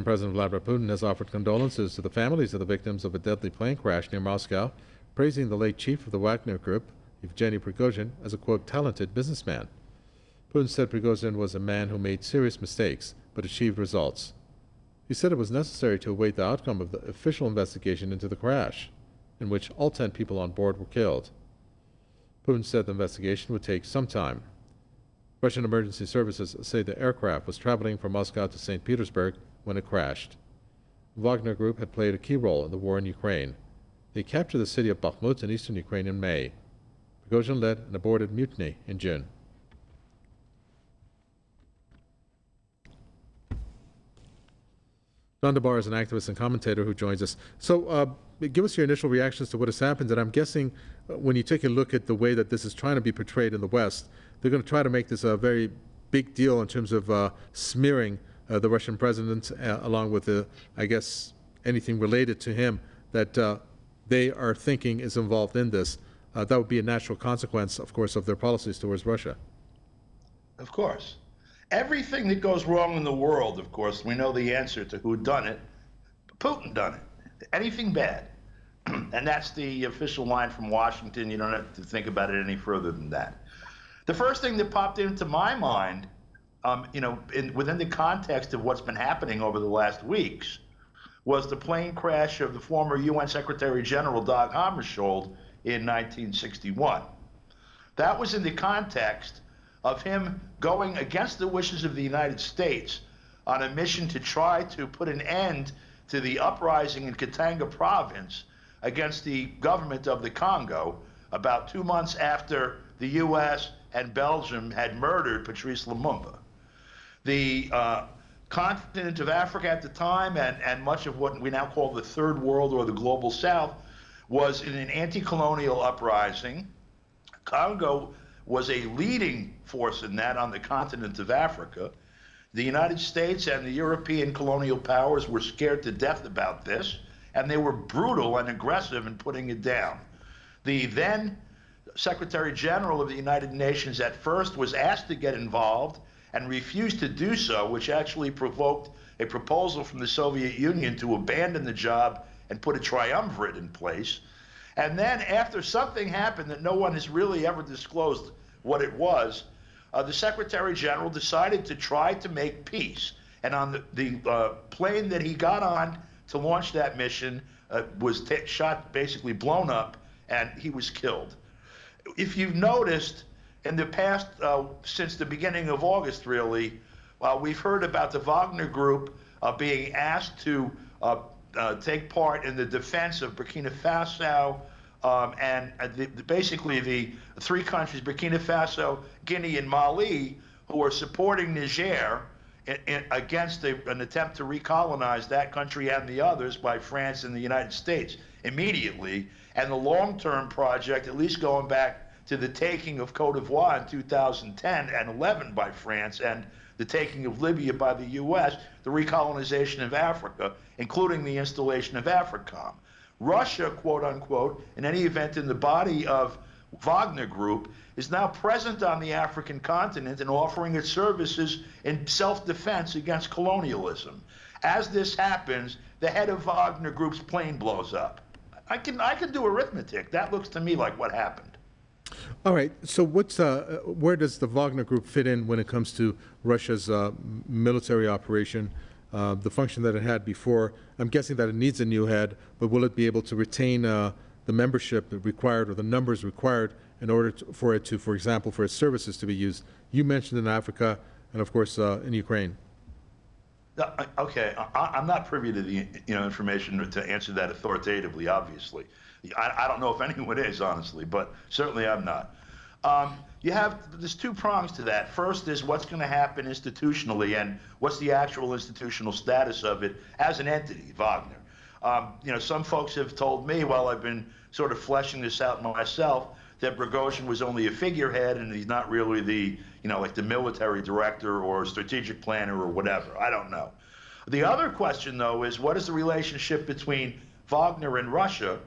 President Vladimir Putin has offered condolences to the families of the victims of a deadly plane crash near Moscow, praising the late chief of the Wagner Group, Evgeny Prigozhin, as a, quote, talented businessman. Putin said Prigozhin was a man who made serious mistakes but achieved results. He said it was necessary to await the outcome of the official investigation into the crash, in which all 10 people on board were killed. Putin said the investigation would take some time. Russian emergency services say the aircraft was traveling from Moscow to St. Petersburg when it crashed. The Wagner Group had played a key role in the war in Ukraine. They captured the city of Bakhmut in eastern Ukraine in May. Prigozhin led an aborted mutiny in June. DeBar is an activist and commentator who joins us. So give us your initial reactions to what has happened. And I'm guessing when you take a look at the way that this is trying to be portrayed in the West, they're going to try to make this a very big deal in terms of smearing the Russian president, along with, I guess, anything related to him that they are thinking is involved in this. That would be a natural consequence, of course, of their policies towards Russia. Of course. Everything that goes wrong in the world, of course, we know the answer to who done it. Putin done it. Anything bad. And that's the official line from Washington. You don't have to think about it any further than that. The first thing that popped into my mind, within the context of what's been happening over the last weeks, was the plane crash of the former UN Secretary General Dag Hammarskjöld in 1961. That was in the context of him going against the wishes of the United States on a mission to try to put an end to the uprising in Katanga province against the government of the Congo about 2 months after the U.S. and Belgium had murdered Patrice Lumumba. The continent of Africa at the time, and much of what we now call the Third World or the Global South, was in an anti-colonial uprising. Congo was a leading force in that on the continent of Africa. The United States and the European colonial powers were scared to death about this, and they were brutal and aggressive in putting it down. The then Secretary General of the United Nations at first was asked to get involved and refused to do so, which actually provoked a proposal from the Soviet Union to abandon the job and put a triumvirate in place. And then after something happened that no one has really ever disclosed what it was, the Secretary General decided to try to make peace. And on the plane that he got on to launch that mission was shot, basically blown up, and he was killed. If you've noticed, in the past, since the beginning of August, really, we've heard about the Wagner Group being asked to take part in the defense of Burkina Faso, basically the 3 countries, Burkina Faso, Guinea, and Mali, who are supporting Niger against an attempt to recolonize that country and the others by France and the United States immediately. And the long-term project, at least going back to the taking of Cote d'Ivoire in 2010 and 11 by France, and the taking of Libya by the U.S., the recolonization of Africa, including the installation of AFRICOM. Russia, quote unquote, in any event in the body of Wagner Group, is now present on the African continent and offering its services in self-defense against colonialism. As this happens, the head of Wagner Group's plane blows up. I can do arithmetic. That looks to me like what happened. All right. So where does the Wagner Group fit in when it comes to Russia's military operation, the function that it had before? I'm guessing that it needs a new head, but will it be able to retain the membership required or the numbers required in order for it to, for example, for its services to be used? You mentioned in Africa and, of course, in Ukraine. Okay, I'm not privy to the information to answer that authoritatively, obviously. I don't know if anyone is, honestly, but certainly I'm not. There's 2 prongs to that. First is what's going to happen institutionally and what's the actual institutional status of it as an entity, Wagner. Some folks have told me, while I've been sort of fleshing this out myself, that Prigozhin was only a figurehead and he's not really the, like the military director or strategic planner or whatever. I don't know. The other question, though, is what is the relationship between Wagner and Russia?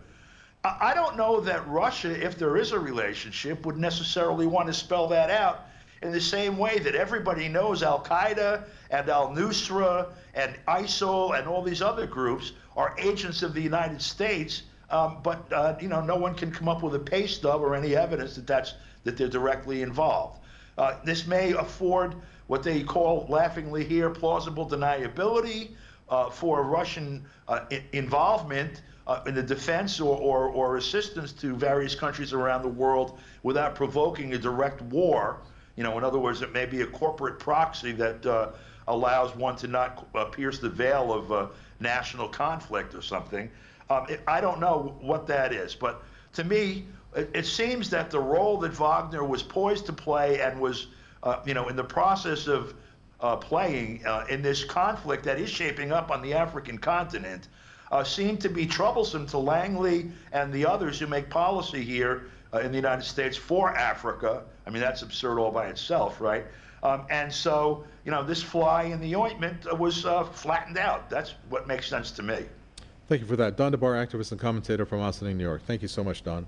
I don't know that Russia, if there is a relationship, would necessarily want to spell that out in the same way that everybody knows Al-Qaeda and Al-Nusra and ISIL and all these other groups are agents of the United States, but you know, no one can come up with a pay stub or any evidence that they're directly involved. This may afford what they call laughingly here plausible deniability for Russian involvement in the defense or assistance to various countries around the world without provoking a direct war. You know, in other words, it may be a corporate proxy that allows one to not pierce the veil of national conflict or something. I don't know what that is, but to me, it seems that the role that Wagner was poised to play and was, you know, in the process of playing in this conflict that is shaping up on the African continent seemed to be troublesome to Langley and the others who make policy here in the United States for Africa. I mean, that's absurd all by itself, right? And so, you know, this fly in the ointment was flattened out. That's what makes sense to me. Thank you for that. Don DeBar, activist and commentator from Austin, New York. Thank you so much, Don.